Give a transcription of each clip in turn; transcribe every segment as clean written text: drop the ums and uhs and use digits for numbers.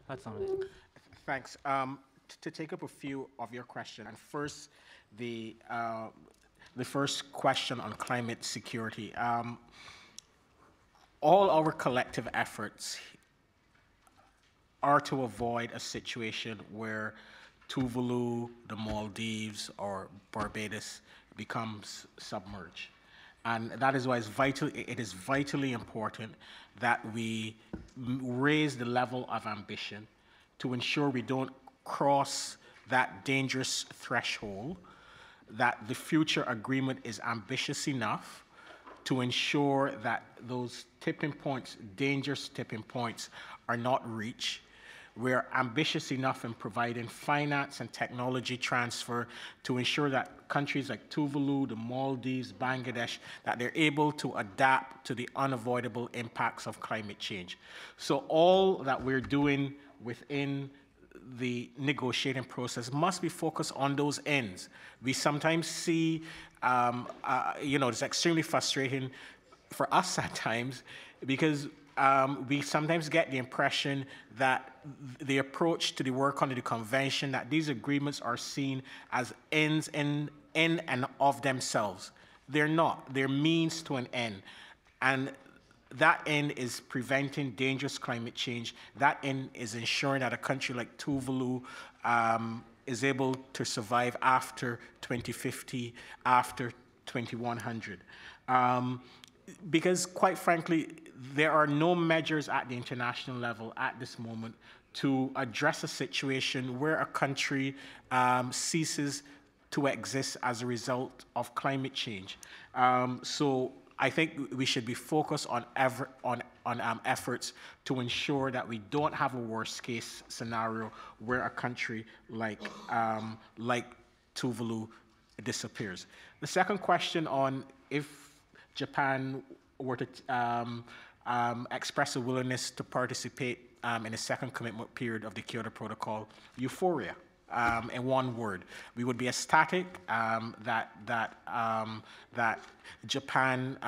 That's on it. Thanks. To take up a few of your questions, and first, the first question on climate security. All our collective efforts are to avoid a situation where Tuvalu, the Maldives, or Barbados becomes submerged. And that is why it is vitally important that we raise the level of ambition to ensure we don't cross that dangerous threshold, that the future agreement is ambitious enough to ensure that those tipping points, dangerous tipping points, are not reached. We're ambitious enough in providing finance and technology transfer to ensure that countries like Tuvalu, the Maldives, Bangladesh, that they're able to adapt to the unavoidable impacts of climate change. So all that we're doing within the negotiating process must be focused on those ends. We sometimes see, it's extremely frustrating for us at times because we sometimes get the impression that the approach to the work under the convention, that these agreements are seen as ends in and of themselves. They're not. They're means to an end. And that end is preventing dangerous climate change. That end is ensuring that a country like Tuvalu is able to survive after 2050, after 2100. Because quite frankly, there are no measures at the international level at this moment to address a situation where a country ceases to exist as a result of climate change. So I think we should be focused on efforts to ensure that we don't have a worst case scenario where a country like Tuvalu disappears. The second question on if Japan were to express a willingness to participate in the second commitment period of the Kyoto Protocol, euphoria. In one word, we would be ecstatic that Japan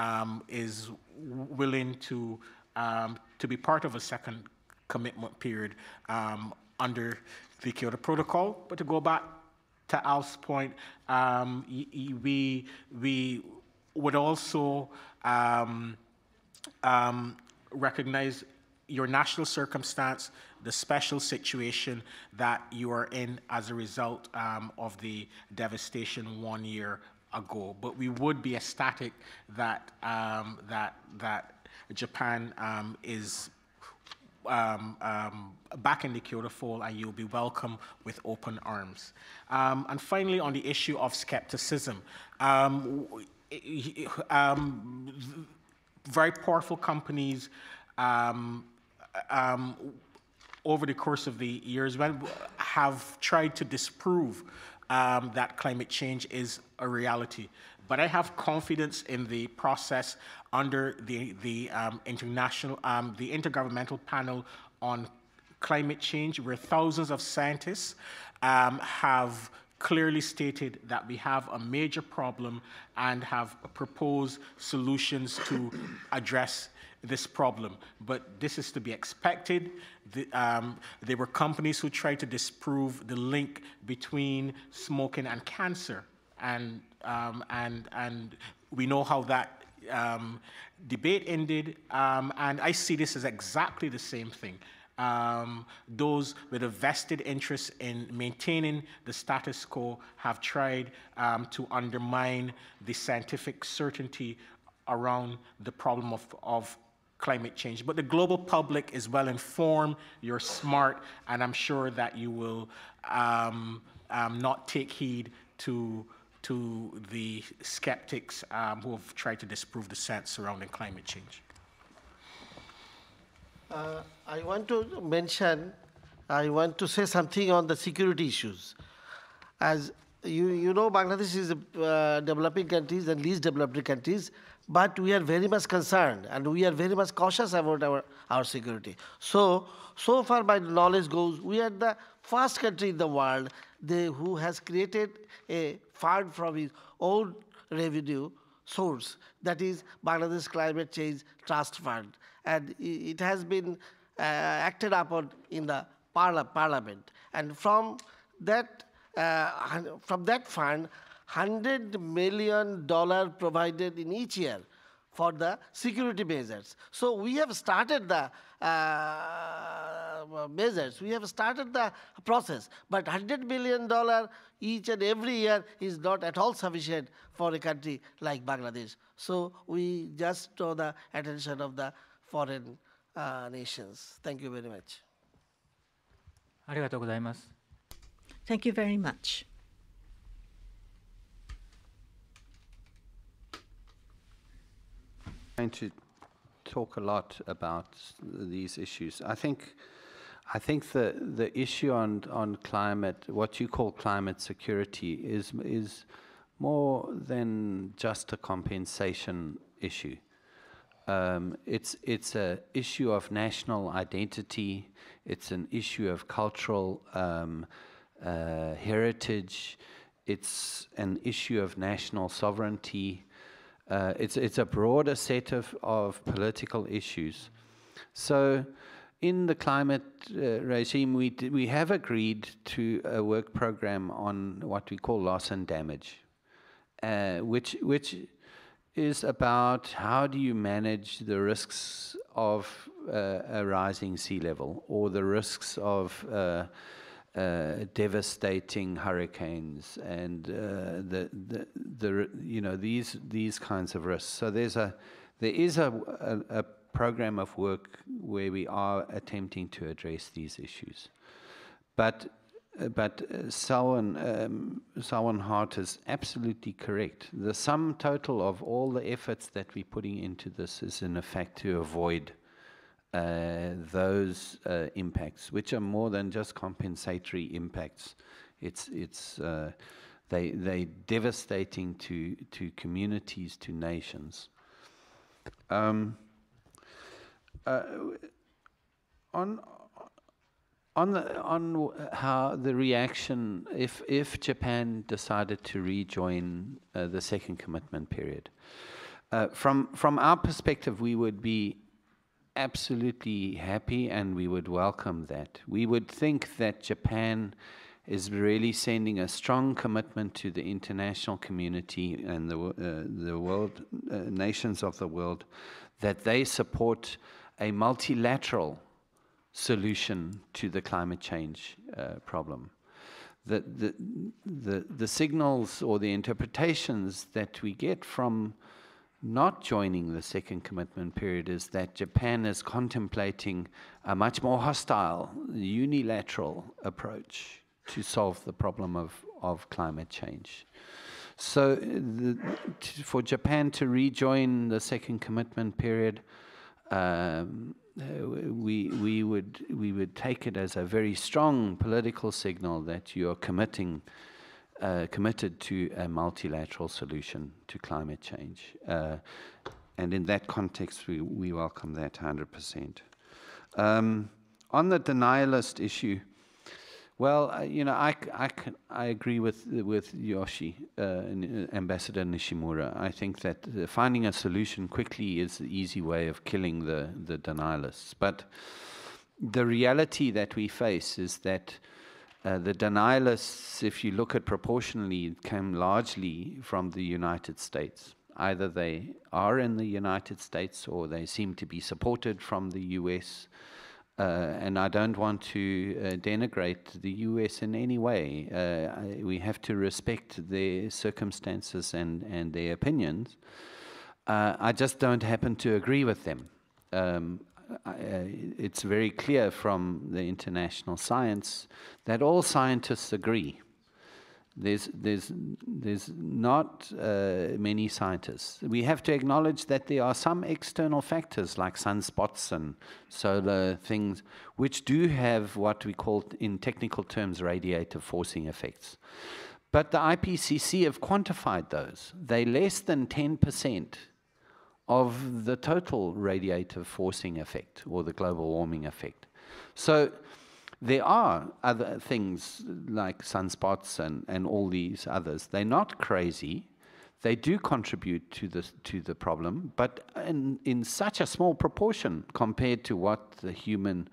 is willing to be part of a second commitment period under the Kyoto Protocol. But to go back to Al's point, we would also recognize your national circumstance, the special situation that you are in as a result of the devastation 1 year ago. But we would be ecstatic that Japan is back in the Kyoto fold, and you'll be welcome with open arms. And finally, on the issue of skepticism, very powerful companies over the course of the years have tried to disprove that climate change is a reality. But I have confidence in the process under the Intergovernmental Panel on Climate Change, where thousands of scientists have clearly stated that we have a major problem and have proposed solutions to address this problem. But this is to be expected. There were companies who tried to disprove the link between smoking and cancer, and we know how that debate ended. And I see this as exactly the same thing. Those with a vested interest in maintaining the status quo have tried to undermine the scientific certainty around the problem of climate change. But the global public is well informed, you're smart, and I'm sure that you will not take heed to the skeptics who have tried to disprove the science surrounding climate change. I want to say something on the security issues. As you know, Bangladesh is a developing countries and least developed countries, but we are very much concerned and we are very much cautious about our security. So far my knowledge goes, we are the first country in the world who has created a fund from its own revenue source, that is Bangladesh Climate Change Trust Fund. And it has been acted upon in the parliament. And from that fund, $100 million provided in each year for the security measures. So we have started the measures, we have started the process, but $100 million each and every year is not at all sufficient for a country like Bangladesh. So we just draw the attention of the foreign nations. Thank you very much. ありがとうございます。 Thank you very much. I'm going to talk a lot about these issues. I think the issue on climate, what you call climate security, is more than just a compensation issue. It's an issue of national identity. It's an issue of cultural heritage. It's an issue of national sovereignty. It's a broader set of political issues. So in the climate regime, we have agreed to a work program on what we call loss and damage, which is about how do you manage the risks of a rising sea level, or the risks of devastating hurricanes, and these kinds of risks. So there is a program of work where we are attempting to address these issues, but Selwyn Hart is absolutely correct. The sum total of all the efforts that we're putting into this is in effect to avoid those impacts, which are more than just compensatory impacts. They devastating to communities, to nations. On how the reaction if Japan decided to rejoin the second commitment period, from our perspective, we would be absolutely happy and we would welcome that. We would think that Japan is really sending a strong commitment to the international community and the world, nations of the world, that they support a multilateral solution to the climate change problem. The signals or the interpretations that we get from not joining the second commitment period is that Japan is contemplating a much more hostile, unilateral approach to solve the problem of climate change. So for Japan to rejoin the second commitment period, we would take it as a very strong political signal that you are committed to a multilateral solution to climate change. And in that context, we welcome that 100%. On the denialist issue, well, I agree with Yoshi, Ambassador Nishimura. I think that finding a solution quickly is the easy way of killing the denialists. But the reality that we face is that the denialists, if you look at proportionally, came largely from the United States. Either they are in the United States or they seem to be supported from the US. And I don't want to denigrate the US in any way. We have to respect their circumstances and their opinions. I just don't happen to agree with them. It's very clear from the international science that all scientists agree. There's not many scientists. We have to acknowledge that there are some external factors like sunspots and solar things which do have what we call in technical terms radiative forcing effects. But the IPCC have quantified those. They're less than 10% of the total radiative forcing effect or the global warming effect. So there are other things like sunspots and all these others. They're not crazy. They do contribute to the problem, but in such a small proportion compared to what the human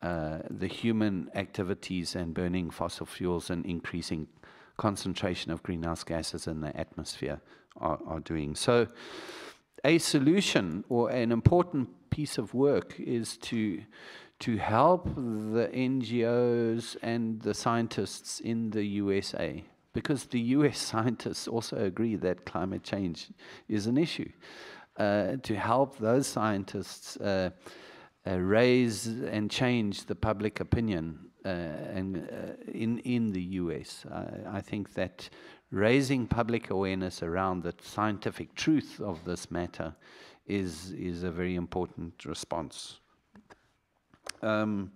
the human activities and burning fossil fuels and increasing concentration of greenhouse gases in the atmosphere are doing. So a solution or an important piece of work is to help the NGOs and the scientists in the USA, because the US scientists also agree that climate change is an issue, to help those scientists raise and change the public opinion in the US. I think that raising public awareness around the scientific truth of this matter is a very important response. And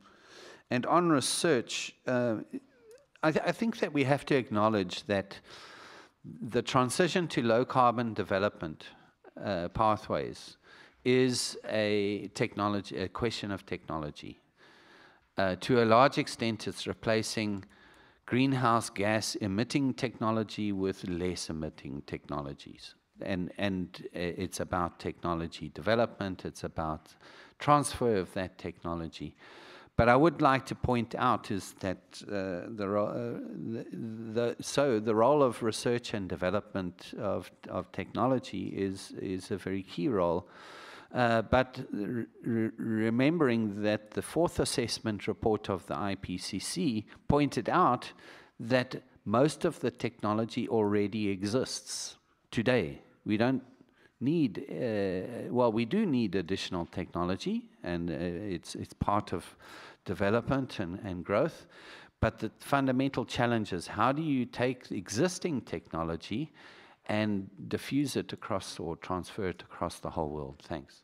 on research, I think that we have to acknowledge that the transition to low carbon development pathways is a question of technology. To a large extent, it's replacing greenhouse gas emitting technology with less emitting technologies. And it's about technology development, it's about transfer of that technology. But I would like to point out is that the role of research and development of technology is a very key role. But remembering that the fourth assessment report of the IPCC pointed out that most of the technology already exists today. We don't need, well, we do need additional technology, and it's part of development and growth. But the fundamental challenge is, how do you take existing technology and diffuse it across or transfer it across the whole world? Thanks.